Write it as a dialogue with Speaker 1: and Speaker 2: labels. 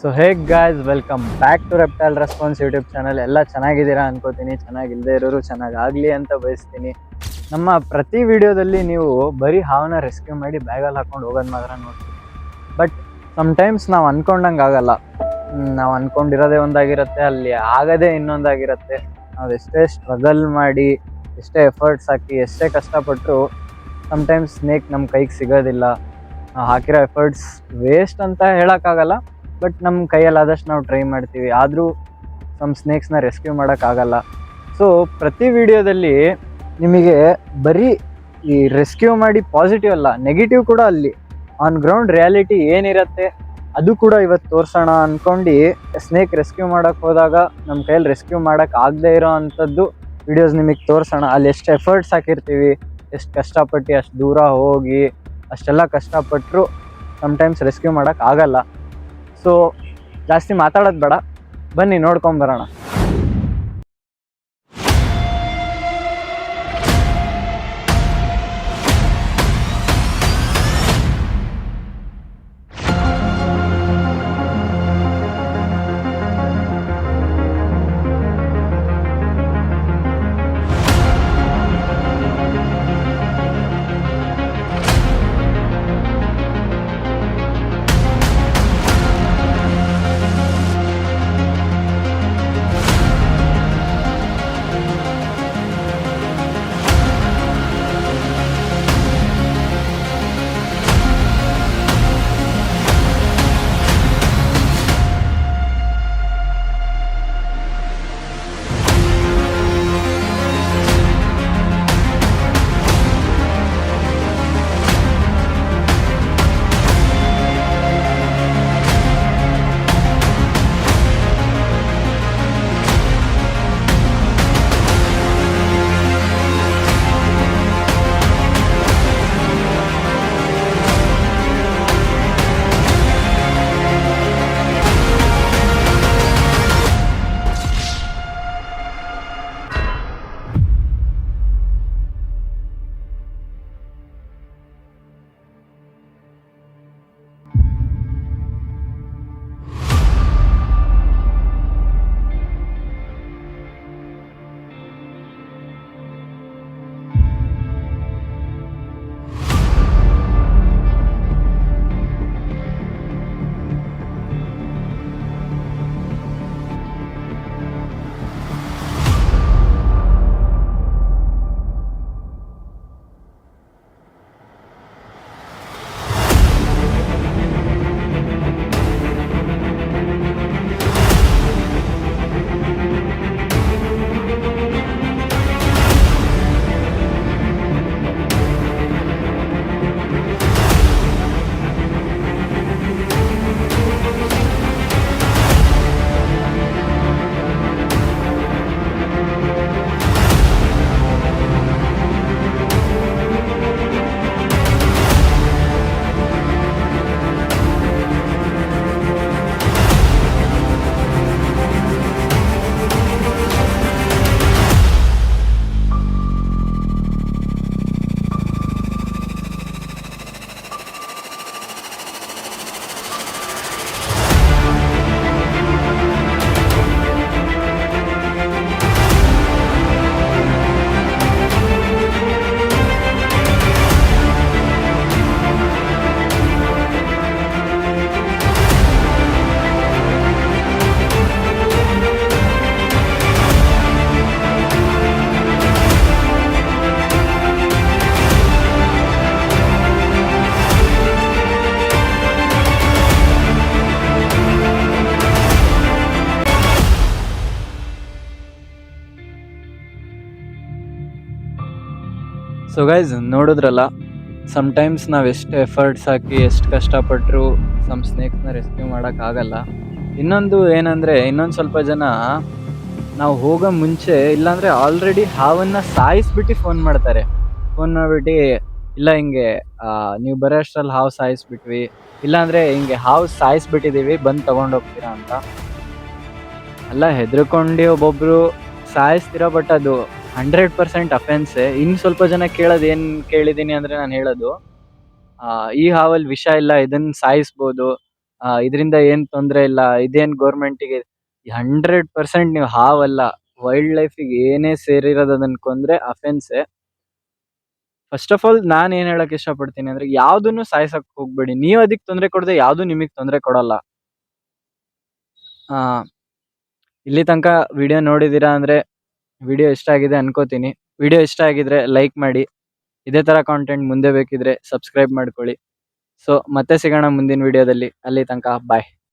Speaker 1: So hey guys, welcome back to reptile response YouTube channel. ಎಲ್ಲ ಚೆನ್ನಾಗಿದ್ದೀರಾ ಅನ್ಕೋತೀನಿ. ಚೆನ್ನಾಗಿಲ್ಲದೆ ಇರೋರು ಚೆನ್ನಾಗಾಗಲಿ ಅಂತ ಬಯಸ್ತೀನಿ. ನಮ್ಮ ಪ್ರತಿ ವಿಡಿಯೋದಲ್ಲಿ ನೀವು ಬರೀ ಹಾವನ್ನ ರೆಸ್ಕ್ಯೂ ಮಾಡಿ ಬ್ಯಾಗಲ್ಲಿ ಹಾಕೊಂಡು ಹೋಗೋದು ಮಾತ್ರ ನೋಡ್ತೀವಿ. ಬಟ್ ಸಮ್ಟೈಮ್ಸ್ ನಾವು ಅಂದ್ಕೊಂಡಂಗೆ ಆಗಲ್ಲ. ನಾವು ಅಂದ್ಕೊಂಡಿರೋದೇ ಒಂದಾಗಿರುತ್ತೆ, ಅಲ್ಲಿ ಆಗದೇ ಇನ್ನೊಂದಾಗಿರುತ್ತೆ. ನಾವು ಎಷ್ಟೇ ಸ್ಟ್ರಗಲ್ ಮಾಡಿ, ಎಷ್ಟೇ ಎಫರ್ಟ್ಸ್ ಹಾಕಿ, ಎಷ್ಟೇ ಕಷ್ಟಪಟ್ಟರು ಸಮ್ಟೈಮ್ಸ್ ಸ್ನೇಕ್ ನಮ್ಮ ಕೈಗೆ ಸಿಗೋದಿಲ್ಲ. ನಾವು ಹಾಕಿರೋ ಎಫರ್ಟ್ಸ್ ವೇಸ್ಟ್ ಅಂತ ಹೇಳೋಕ್ಕಾಗಲ್ಲ, ಬಟ್ ನಮ್ಮ ಕೈಯಲ್ಲಾದಷ್ಟು ನಾವು ಟ್ರೈ ಮಾಡ್ತೀವಿ. ಆದರೂ ಸ್ನೇಕ್ಸ್ನ ರೆಸ್ಕ್ಯೂ ಮಾಡೋಕ್ಕಾಗಲ್ಲ. ಸೊ ಪ್ರತಿ ವಿಡಿಯೋದಲ್ಲಿ ನಿಮಗೆ ಬರೀ ಈ ರೆಸ್ಕ್ಯೂ ಮಾಡಿ ಪಾಸಿಟಿವ್ ಅಲ್ಲ, ನೆಗೆಟಿವ್ ಕೂಡ ಅಲ್ಲಿ ಆನ್ ಗ್ರೌಂಡ್ ರಿಯಾಲಿಟಿ ಏನಿರುತ್ತೆ ಅದು ಕೂಡ ಇವತ್ತು ತೋರಿಸೋಣ ಅಂದ್ಕೊಂಡು ಸ್ನೇಕ್ ರೆಸ್ಕ್ಯೂ ಮಾಡೋಕ್ಕೆ ಹೋದಾಗ ನಮ್ಮ ಕೈಯಲ್ಲಿ ರೆಸ್ಕ್ಯೂ ಮಾಡೋಕ್ಕೆ ಆಗದೆ ಇರೋ ಅಂಥದ್ದು ವಿಡಿಯೋಸ್ ನಿಮಗೆ ತೋರಿಸೋಣ. ಅಲ್ಲಿ ಎಷ್ಟು ಎಫರ್ಟ್ಸ್ ಹಾಕಿರ್ತೀವಿ, ಎಷ್ಟು ಕಷ್ಟಪಟ್ಟು ಅಷ್ಟು ದೂರ ಹೋಗಿ ಅಷ್ಟೆಲ್ಲ ಕಷ್ಟಪಟ್ಟರು ಸಮ್ಟೈಮ್ಸ್ ರೆಸ್ಕ್ಯೂ ಮಾಡೋಕ್ಕೆ ಆಗಲ್ಲ. ಸೊ ಜಾಸ್ತಿ ಮಾತಾಡೋದು ಬೇಡ, ಬನ್ನಿ ನೋಡ್ಕೊಂಬರೋಣ. ಸೊ ಗೈಸ್, ನೋಡಿದ್ರಲ್ಲ, ಸಮ್ಟೈಮ್ಸ್ ನಾವು ಎಷ್ಟು ಎಫರ್ಟ್ಸ್ ಹಾಕಿ ಎಷ್ಟು ಕಷ್ಟಪಟ್ಟರು ಸ್ನೇಕ್ಸ್ನ ರೆಸ್ಕ್ಯೂ ಮಾಡೋಕ್ಕಾಗಲ್ಲ. ಇನ್ನೊಂದು ಏನಂದರೆ, ಇನ್ನೊಂದು ಸ್ವಲ್ಪ ಜನ ನಾವು ಹೋಗೋ ಮುಂಚೆ ಇಲ್ಲಾಂದರೆ ಆಲ್ರೆಡಿ ಹಾವನ್ನು ಸಾಯಿಸ್ಬಿಟ್ಟು ಫೋನ್ ಮಾಡ್ತಾರೆ. ಫೋನ್ ಮಾಡಿಬಿಟ್ಟು, ಇಲ್ಲ ಹಿಂಗೆ ನೀವು ಬರೋ ಅಷ್ಟರಲ್ಲಿ ಹಾವು ಸಾಯಿಸ್ಬಿಟ್ವಿ, ಇಲ್ಲಾಂದರೆ ಹಿಂಗೆ ಹಾವು ಸಾಯಿಸ್ಬಿಟ್ಟಿದ್ದೀವಿ, ಬಂದು ತೊಗೊಂಡೋಗ್ತೀರಾ ಅಂತ. ಅಲ್ಲ, ಹೆದರ್ಕೊಂಡು ಒಬ್ಬೊಬ್ಬರು ಸಾಯಿಸ್ತಿರೋ, ಬಟ್ ಅದು 100% ಅಫೆನ್ಸೆ. ಇನ್ನು ಸ್ವಲ್ಪ ಜನ ಕೇಳೋದು ಏನು ಕೇಳಿದ್ದೀನಿ ಅಂದರೆ, ನಾನು ಹೇಳೋದು ಈ ಹಾವಲ್ಲಿ ವಿಷ ಇಲ್ಲ, ಇದನ್ನು ಸಾಯಿಸ್ಬೋದು, ಇದರಿಂದ ಏನ್ ತೊಂದ್ರೆ ಇಲ್ಲ, ಇದೇನ್ ಗೌರ್ಮೆಂಟಿಗೆ 100% ನೀವು ಹಾವಲ್ಲ, ವೈಲ್ಡ್ ಲೈಫಿಗೆ ಏನೇ ಸೇರಿರೋದು ಅದನ್ನ ಕೊಂದ್ರೆ ಅಫೆನ್ಸೆ. ಫಸ್ಟ್ ಆಫ್ ಆಲ್ ನಾನ್ ಏನ್ ಹೇಳಕ್ ಇಷ್ಟಪಡ್ತೀನಿ ಅಂದ್ರೆ ಯಾವ್ದನ್ನು ಸಾಯ್ಸಕ್ ಹೋಗ್ಬೇಡಿ. ನೀವ್ ಅದಕ್ ತೊಂದ್ರೆ ಕೊಡದೆ ಯಾವ್ದು ನಿಮಗ್ ತೊಂದ್ರೆ ಕೊಡಲ್ಲ. ಆ ಇಲ್ಲಿ ತನಕ ವಿಡಿಯೋ ನೋಡಿದೀರಾ ಅಂದ್ರೆ ವಿಡಿಯೋ ಇಷ್ಟ ಆಗಿದೆ ಅನ್ಕೋತೀನಿ. ವಿಡಿಯೋ ಇಷ್ಟ ಆಗಿದ್ರೆ ಲೈಕ್ ಮಾಡಿ. ಇದೇ ತರ ಕಾಂಟೆಂಟ್ ಮುಂದೆ ಬೇಕಿದ್ರೆ ಸಬ್ಸ್ಕ್ರೈಬ್ ಮಾಡ್ಕೊಳ್ಳಿ. ಸೊ ಮತ್ತೆ ಸಿಗೋಣ ಮುಂದಿನ ವಿಡಿಯೋದಲ್ಲಿ. ಅಲ್ಲಿ ತನಕ ಬಾಯ್.